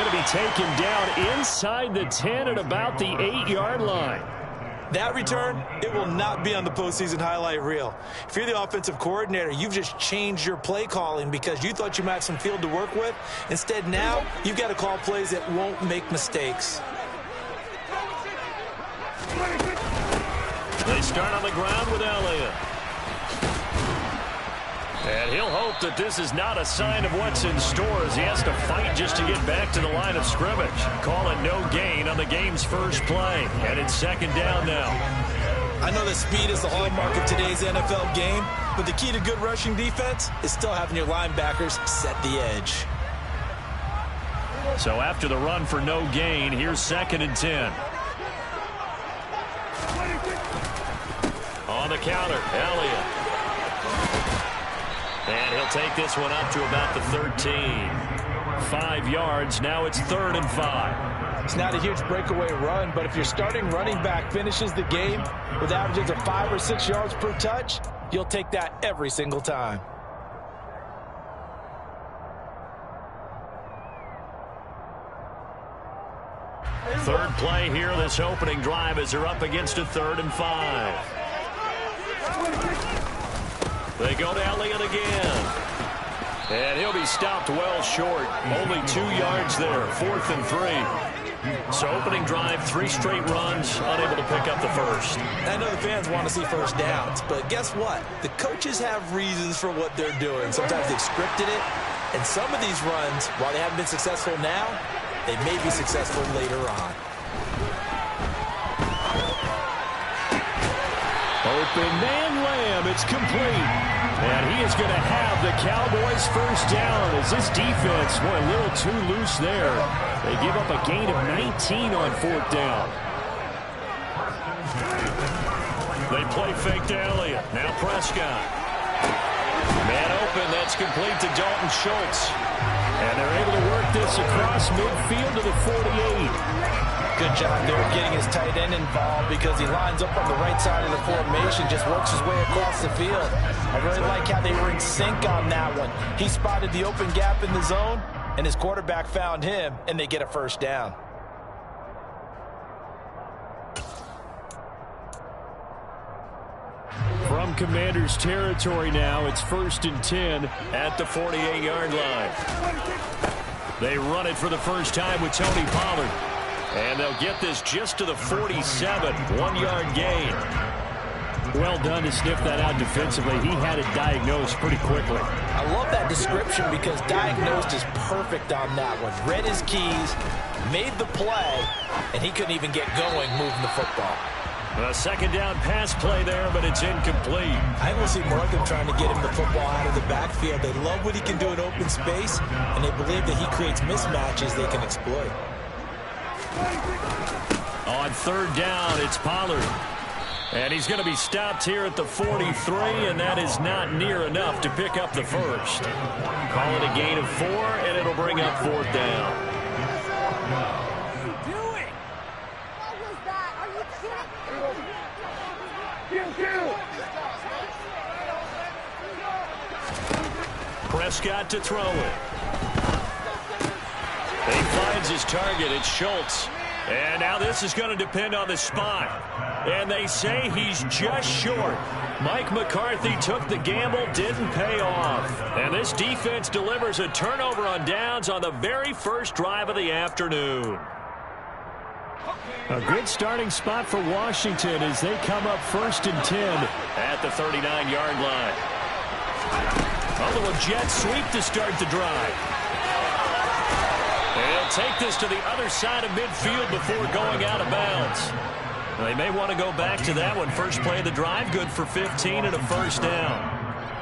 going to be taken down inside the 10 at about the 8-yard line. That return, it will not be on the postseason highlight reel. If you're the offensive coordinator, you've just changed your play calling because you thought you might have some field to work with. Instead, now, you've got to call plays that won't make mistakes. They start on the ground with Elliott. And he'll hope that this is not a sign of what's in store as he has to fight just to get back to the line of scrimmage. Call it no gain on the game's first play. And it's second down now. I know that speed is the hallmark of today's NFL game, but the key to good rushing defense is still having your linebackers set the edge. So after the run for no gain, here's 2nd and 10. On the counter, Elliott. And he'll take this one up to about the 13. 5 yards. Now it's 3rd and 5. It's not a huge breakaway run, but if your starting running back finishes the game with averages of 5 or 6 yards per touch, you'll take that every single time. Third play here, this opening drive as they're up against a 3rd and 5. They go to Elliott again. And he'll be stopped well short. Only 2 yards there. 4th and 3. So opening drive, 3 straight runs, unable to pick up the first. I know the fans want to see first downs, but guess what? The coaches have reasons for what they're doing. Sometimes they've scripted it. And some of these runs, while they haven't been successful now, they may be successful later on. Open man Lamb, it's complete. And he is going to have the Cowboys first down as this defense, boy, a little too loose there. They give up a gain of 19 on 4th down. They play fake to Elliott. Now Prescott. Man open, that's complete to Dalton Schultz. And they're able to work this across midfield to the 48. Good job there getting his tight end involved because he lines up on the right side of the formation, just works his way across the field. I really like how they were in sync on that one. He spotted the open gap in the zone, and his quarterback found him, and they get a first down. From Commanders territory now, it's 1st and 10 at the 48-yard line. They run it for the first time with Tony Pollard. And they'll get this just to the 47, 1-yard gain. Well done to sniff that out defensively. He had it diagnosed pretty quickly. I love that description because diagnosed is perfect on that one. Read his keys, made the play, and he couldn't even get going moving the football. A second down pass play there, but it's incomplete. I will see more of them trying to get him the football out of the backfield. They love what he can do in open space, and they believe that he creates mismatches they can exploit. On 3rd down, it's Pollard. And he's going to be stopped here at the 43, and that is not near enough to pick up the first. Call it a gain of 4, and it'll bring up 4th down. What are you doing? What was that? Are you kidding? Prescott to throw it. He finds his target. It's Schultz. And now this is going to depend on the spot. And they say he's just short. Mike McCarthy took the gamble, didn't pay off. And this defense delivers a turnover on downs on the very first drive of the afternoon. A good starting spot for Washington as they come up 1st and 10 at the 39-yard line. A little jet sweep to start the drive. And he'll take this to the other side of midfield before going out of bounds. They may want to go back to that one. First play of the drive, good for 15 and a first down.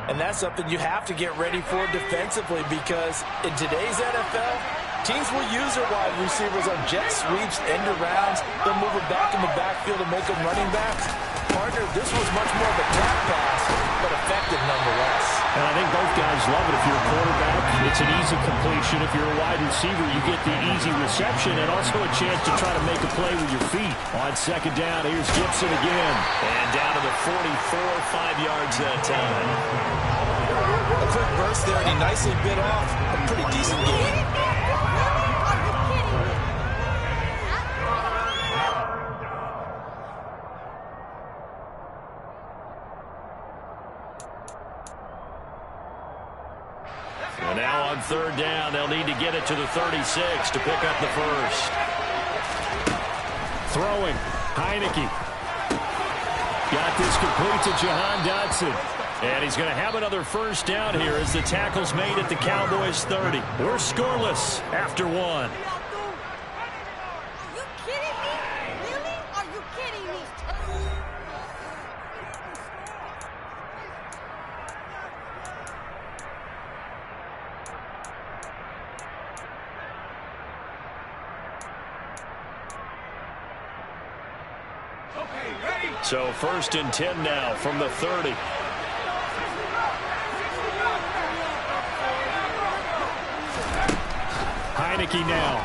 And that's something you have to get ready for defensively because in today's NFL, teams will use their wide receivers on jet sweeps, end arounds. They'll move it back in the backfield and make them running backs. Partner, this was much more of a trap pass, but effective nonetheless. And I think both guys love it. If you're a quarterback, it's an easy completion. If you're a wide receiver, you get the easy reception and also a chance to try to make a play with your feet. On second down, here's Gibson again. And down to the 44, 5 yards that time. A quick burst there, and he nicely bit off a pretty decent gain. third down. They'll need to get it to the 36 to pick up the first. Throwing. Heineke. Got this complete to Jahan Dotson. And he's going to have another first down here as the tackle's made at the Cowboys 30. We're scoreless after one. Are you kidding me? Really? Are you kidding me? So 1st and 10 now from the 30. Heineke now.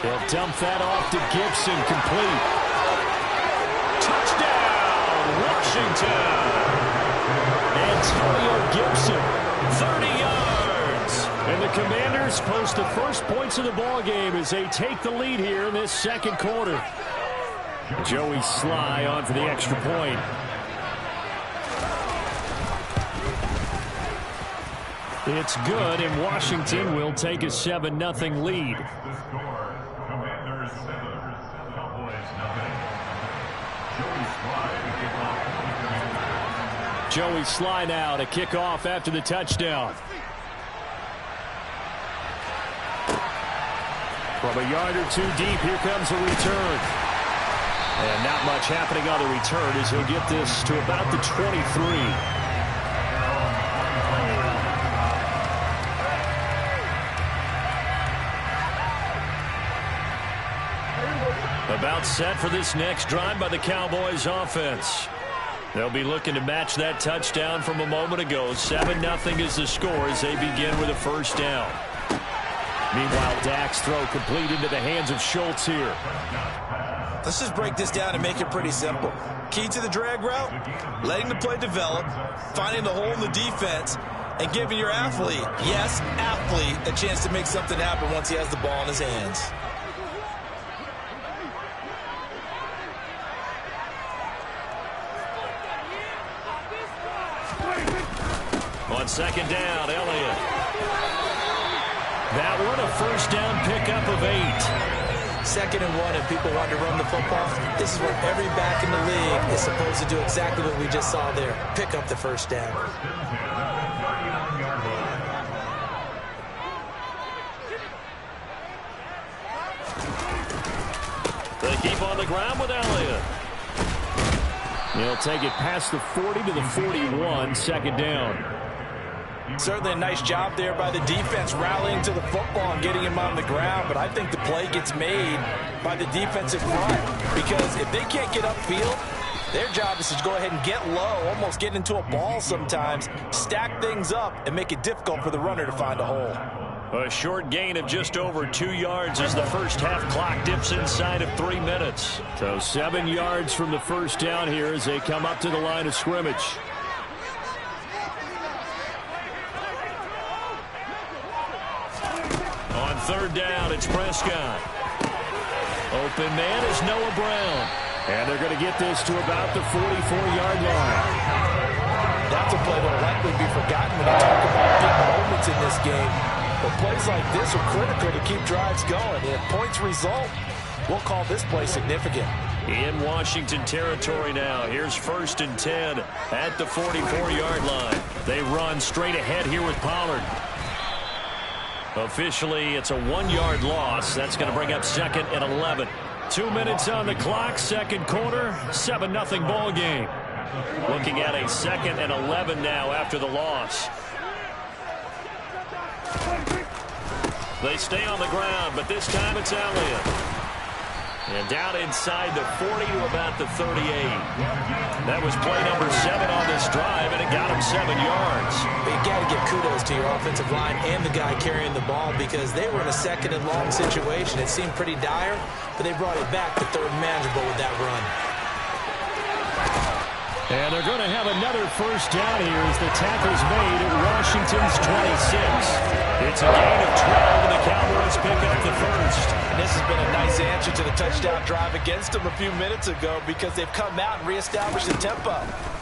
He'll dump that off to Gibson, complete. Touchdown, Washington. Antonio Gibson, 30 yards. And the Commanders post the first points of the ball game as they take the lead here in this second quarter. Joey Sly on for the extra point. It's good, and Washington will take a 7-0 lead. Joey Sly now to kick off after the touchdown. From a yard or two deep, here comes a return. And not much happening on the return as he'll get this to about the 23. About set for this next drive by the Cowboys offense. They'll be looking to match that touchdown from a moment ago. 7-0 is the score as they begin with a first down. Meanwhile, Dak's throw complete into the hands of Schultz here. Let's just break this down and make it pretty simple. Key to the drag route, letting the play develop, finding the hole in the defense, and giving your athlete, yes, athlete, a chance to make something happen once he has the ball in his hands. On second down, Elliott. That one a first down pickup of 8. 2nd and 1, and people want to run the football. This is where every back in the league is supposed to do exactly what we just saw there. Pick up the first down. They keep on the ground with Elliott. He'll take it past the 40 to the 41, 2nd down. Certainly a nice job there by the defense rallying to the football and getting him on the ground, but I think the play gets made by the defensive front because if they can't get upfield, their job is to go ahead and get low, almost get into a ball sometimes, stack things up, and make it difficult for the runner to find a hole. A short gain of just over 2 yards as the first half clock dips inside of 3 minutes. So 7 yards from the first down here as they come up to the line of scrimmage. On 3rd down, it's Prescott. Open man is Noah Brown. And they're going to get this to about the 44-yard line. That's a play that will likely be forgotten when you talk about big moments in this game. But plays like this are critical to keep drives going. And if points result, we'll call this play significant. In Washington territory now. Here's 1st and 10 at the 44-yard line. They run straight ahead here with Pollard. Officially, it's a 1-yard loss. That's going to bring up 2nd and 11. 2 minutes on the clock, second quarter, 7-0 ball game. Looking at a 2nd and 11 now after the loss. They stay on the ground, but this time it's Elliott. And down inside the 40 to about the 38. That was play number 7 on this drive, and it got him 7 yards. But you got to give kudos to your offensive line and the guy carrying the ball because they were in a 2nd and long situation. It seemed pretty dire, but they brought it back to 3rd and manageable with that run. And they're going to have another first down here as the tackle's made at Washington's 26. It's a gain of 12, and the Cowboys pick up the first. And this has been a nice answer to the touchdown drive against them a few minutes ago because they've come out and reestablished the tempo.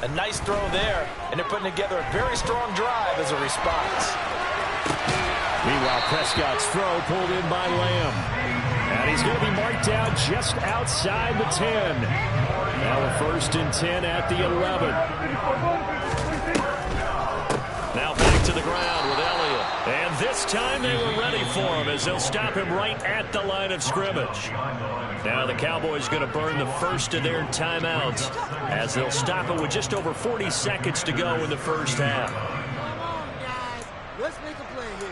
A nice throw there, and they're putting together a very strong drive as a response. Meanwhile, Prescott's throw pulled in by Lamb. And he's going to be marked down just outside the 10. Now a 1st and 10 at the 11. Now back to the ground with Elliott. And this time they were ready for him as they'll stop him right at the line of scrimmage. Now the Cowboys going to burn the first of their timeouts as they'll stop it with just over 40 seconds to go in the first half. Come on, guys. Let's make a play here.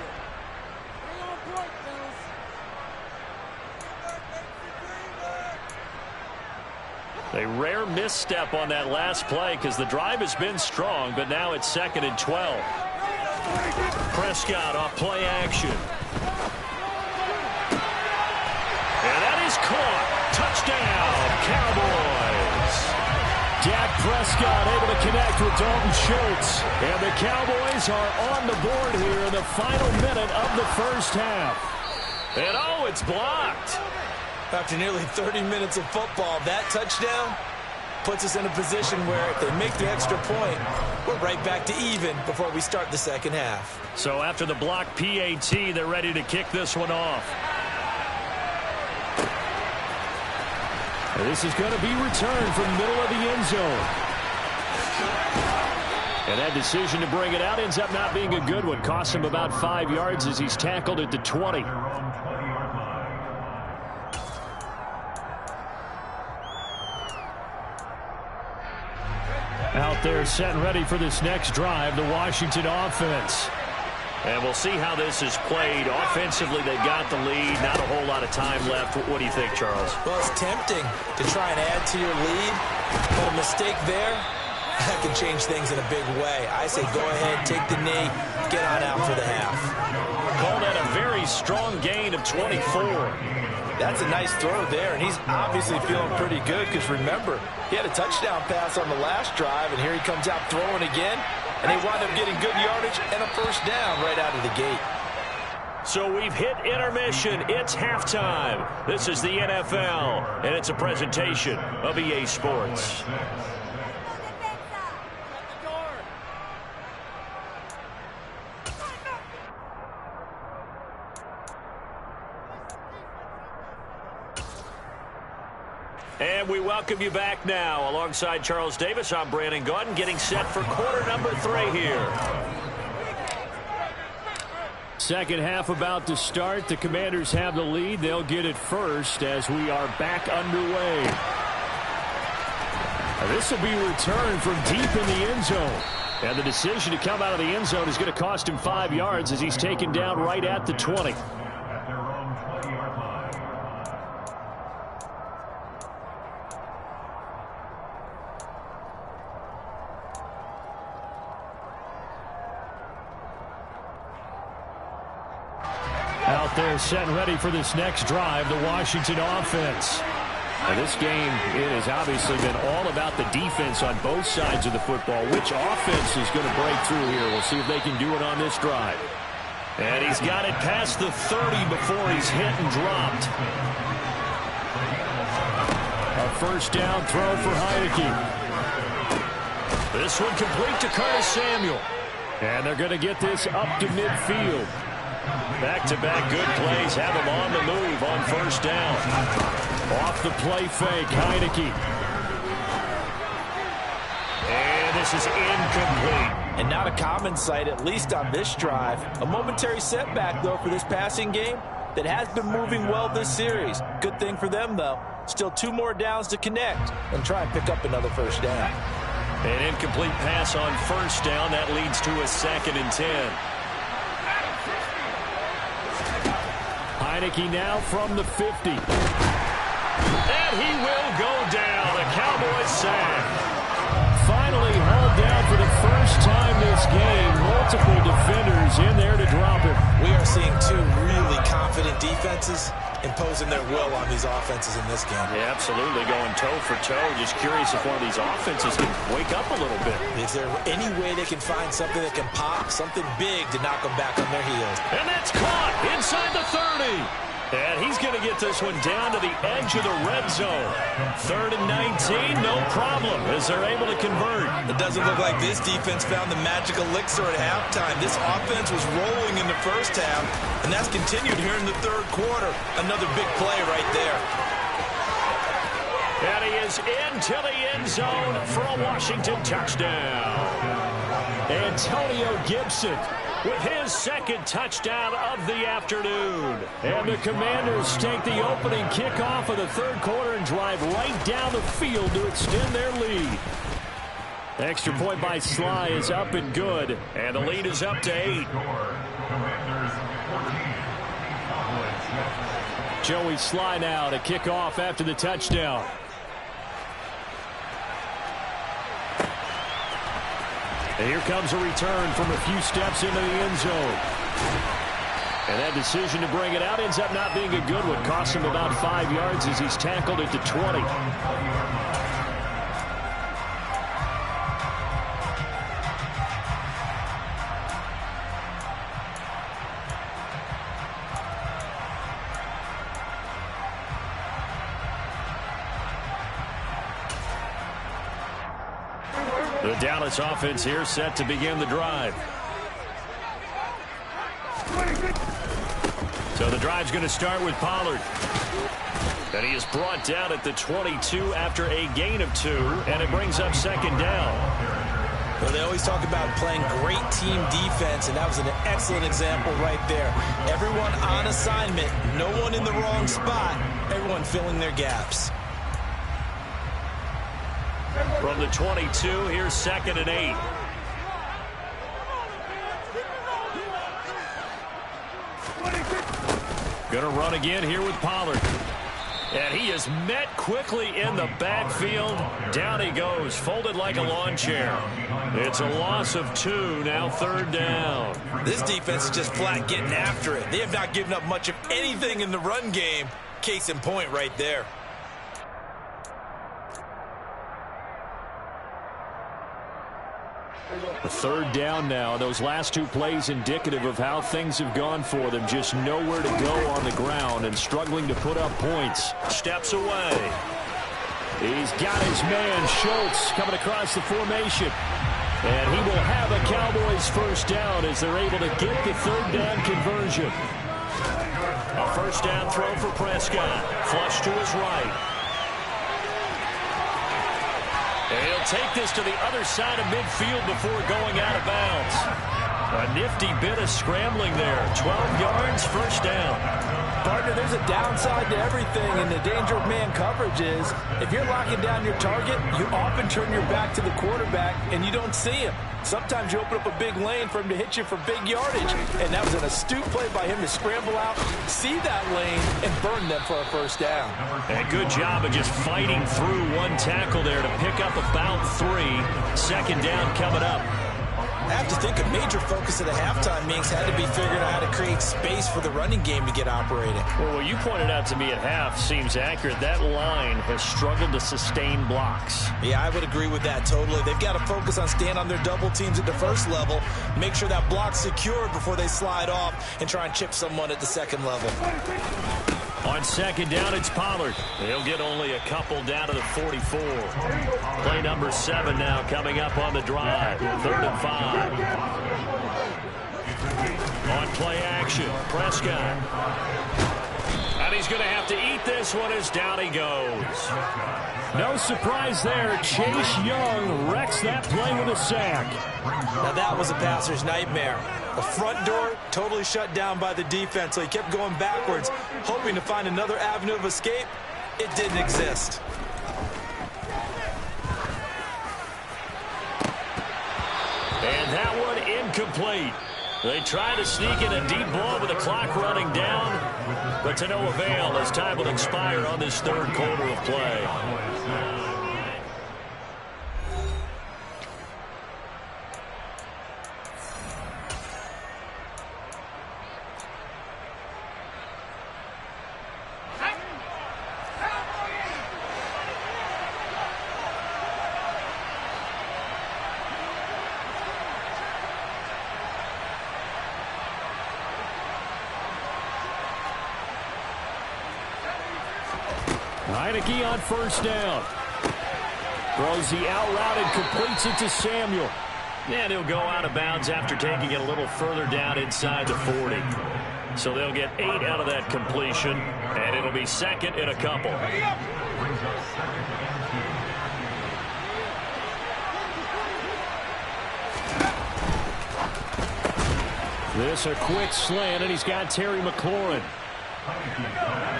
Stay on point, fellas. A rare misstep on that last play because the drive has been strong, but now it's 2nd and 12. Prescott off play action. And that is caught. Touchdown, Cowboys. Dak Prescott able to connect with Dalton Schultz. And the Cowboys are on the board here in the final minute of the first half. And oh, it's blocked. After nearly 30 minutes of football, that touchdown puts us in a position where if they make the extra point, we're right back to even before we start the second half. So after the block PAT, they're ready to kick this one off. This is going to be returned from the middle of the end zone. And that decision to bring it out ends up not being a good one. Costs him about 5 yards as he's tackled at the 20. Out there set and ready for this next drive, the Washington offense. And we'll see how this is played. Offensively, they've got the lead. Not a whole lot of time left. What do you think, Charles? Well, it's tempting to try and add to your lead, but a mistake there, that can change things in a big way. I say go ahead, take the knee, get on out for the half. Call that a very strong gain of 24. That's a nice throw there, and he's obviously feeling pretty good because, remember, he had a touchdown pass on the last drive, and here he comes out throwing again, and they wind up getting good yardage and a first down right out of the gate. So we've hit intermission. It's halftime. This is the NFL, and it's a presentation of EA Sports. And we welcome you back now. Alongside Charles Davis, I'm Brandon Gaudin, getting set for quarter number 3 here. Second half about to start. The Commanders have the lead. They'll get it first as we are back underway. This will be returned from deep in the end zone. And the decision to come out of the end zone is going to cost him 5 yards as he's taken down right at the 20. Out there set and ready for this next drive, the Washington offense. Now this game, it has obviously been all about the defense on both sides of the football. Which offense is going to break through here? We'll see if they can do it on this drive. And he's got it past the 30 before he's hit and dropped. A first down throw for Heineke. This one complete to Curtis Samuel. And they're going to get this up to midfield. Back-to-back good plays have him on the move on first down. Off the play fake, Heineke. And this is incomplete. And not a common sight, at least on this drive. A momentary setback, though, for this passing game that has been moving well this series. Good thing for them, though. Still 2 more downs to connect and try and pick up another first down. An incomplete pass on first down. That leads to a 2nd and 10. Heineke now from the 50. And he will go down. A Cowboys sack. Finally hauled down for the first time this game. Multiple defenders in there to drop him. We are seeing 2 really confident defenses imposing their will on these offenses in this game. Yeah, absolutely. Going toe for toe. Just curious if one of these offenses can wake up a little bit. Is there any way they can find something that can pop, something big to knock them back on their heels? And that's caught inside the 30. And he's going to get this one down to the edge of the red zone. 3rd and 19, no problem, as they're able to convert. It doesn't look like this defense found the magic elixir at halftime. This offense was rolling in the first half, and that's continued here in the third quarter. Another big play right there. And he is into the end zone for a Washington touchdown. Antonio Gibson with his second touchdown of the afternoon. And the Commanders take the opening kickoff of the third quarter and drive right down the field to extend their lead. Extra point by Sly is up and good, and the lead is up to 8. Joey Sly now to kick off after the touchdown. And here comes a return from a few steps into the end zone. And that decision to bring it out ends up not being a good one. Costs him about 5 yards as he's tackled at the 20. The Dallas offense here set to begin the drive. So the drive's going to start with Pollard. And he is brought down at the 22 after a gain of 2, and it brings up second down. Well, they always talk about playing great team defense, and that was an excellent example right there. Everyone on assignment, no one in the wrong spot, everyone filling their gaps. From the 22, here's 2nd and 8. Going to run again here with Pollard. And he is met quickly in the backfield. Down he goes, folded like a lawn chair. It's a loss of 2, now 3rd down. This defense is just flat getting after it. They have not given up much of anything in the run game. Case in point right there. A 3rd down now. Those last 2 plays indicative of how things have gone for them. Just nowhere to go on the ground and struggling to put up points. Steps away. He's got his man, Schultz, coming across the formation. And he will have a Cowboys first down as they're able to get the 3rd down conversion. A first down throw for Prescott. Flush to his right. And he'll take this to the other side of midfield before going out of bounds. A nifty bit of scrambling there. 12 yards, first down. Partner, there's a downside to everything, and the danger of man coverage is if you're locking down your target, you often turn your back to the quarterback and you don't see him. Sometimes you open up a big lane for him to hit you for big yardage, and that was an astute play by him to scramble out, see that lane, and burn them for a first down. And good job of just fighting through one tackle there to pick up about 3. 2nd down coming up. I have to think a major focus of the halftime meetings had to be figuring out how to create space for the running game to get operating. Well, what you pointed out to me at half seems accurate. That line has struggled to sustain blocks. Yeah, I would agree with that totally. They've got to focus on staying on their double teams at the first level, make sure that block's secured before they slide off and try and chip someone at the second level. On 2nd down, it's Pollard. He'll get only a couple down to the 44. Play number 7 now coming up on the drive. 3rd and 5. On play action, Prescott. And he's going to have to eat this one as down he goes. No surprise there. Chase Young wrecks that play with a sack. Now that was a passer's nightmare. The front door totally shut down by the defense, so he kept going backwards, hoping to find another avenue of escape. It didn't exist. And that one incomplete. They try to sneak in a deep ball with the clock running down, but to no avail as time will expire on this 3rd quarter of play. Heineke on first down. Throws the out route and completes it to Samuel. And he'll go out of bounds after taking it a little further down inside the 40. So they'll get 8 out of that completion, and it'll be second and a couple. This a quick slant, and he's got Terry McLaurin.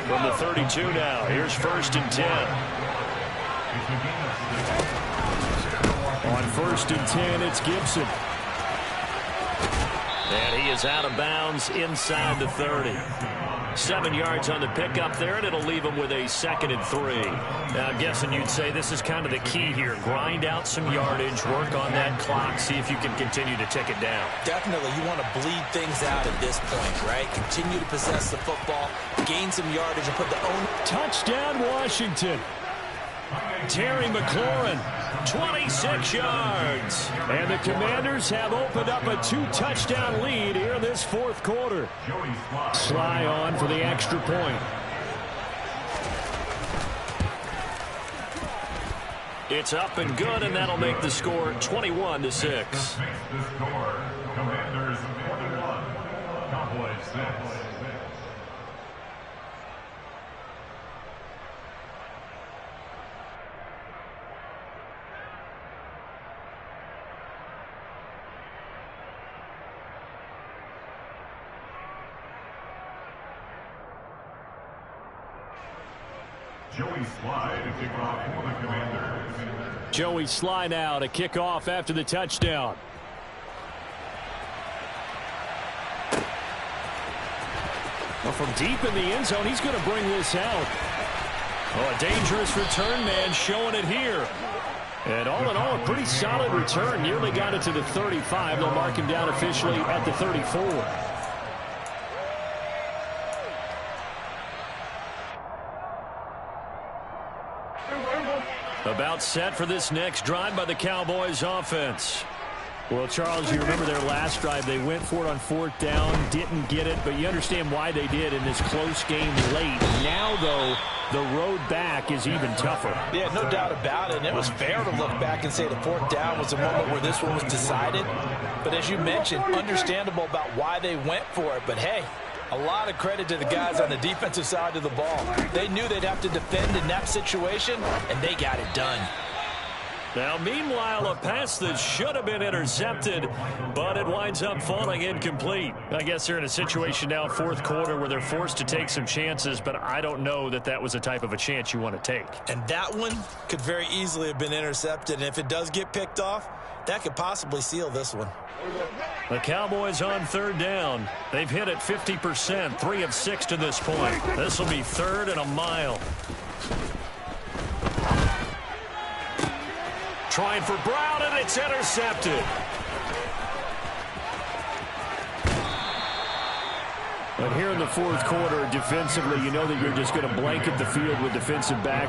From the 32 now, here's first and 10. On first and 10, it's Gibson. And he is out of bounds inside the 30. 7 yards on the pickup there, and it'll leave him with a second and 3. Now, I'm guessing you'd say this is kind of the key here. Grind out some yardage, work on that clock, see if you can continue to tick it down. Definitely, you want to bleed things out at this point, right? Continue to possess the football, gain some yardage, and put the own... Touchdown, Washington. Terry McLaurin, 26 yards. And the Commanders have opened up a 2-touchdown lead here in this fourth quarter. Sly on for the extra point. It's up and good, and that'll make the score 21-6. Commanders 21, Cowboys 6. Joey Sly to kick off for the Commanders. Joey Sly now to kick off after the touchdown. Well, from deep in the end zone, he's going to bring this out. Oh, a dangerous return man showing it here. And all in all, a pretty solid return. Nearly got it to the 35. They'll mark him down officially at the 34. About set for this next drive by the Cowboys offense. Well, Charles, you remember their last drive. They went for it on fourth down, didn't get it, but you understand why they did in this close game late. Now, though, the road back is even tougher. Yeah, no doubt about it. And it was fair to look back and say the fourth down was the moment where this one was decided. But as you mentioned, understandable about why they went for it. But, hey, a lot of credit to the guys on the defensive side of the ball. They knew they'd have to defend in that situation, and they got it done. Now, meanwhile, a pass that should have been intercepted, but it winds up falling incomplete. I guess they're in a situation now, fourth quarter, where they're forced to take some chances, but I don't know that that was the type of a chance you want to take. And that one could very easily have been intercepted, and if it does get picked off, that could possibly seal this one. The Cowboys on third down. They've hit it 50%, 3 of 6 to this point. This will be third and a mile. Trying for Brown, and it's intercepted. But here in the fourth quarter, defensively, you know that you're just going to blanket the field with defensive backs.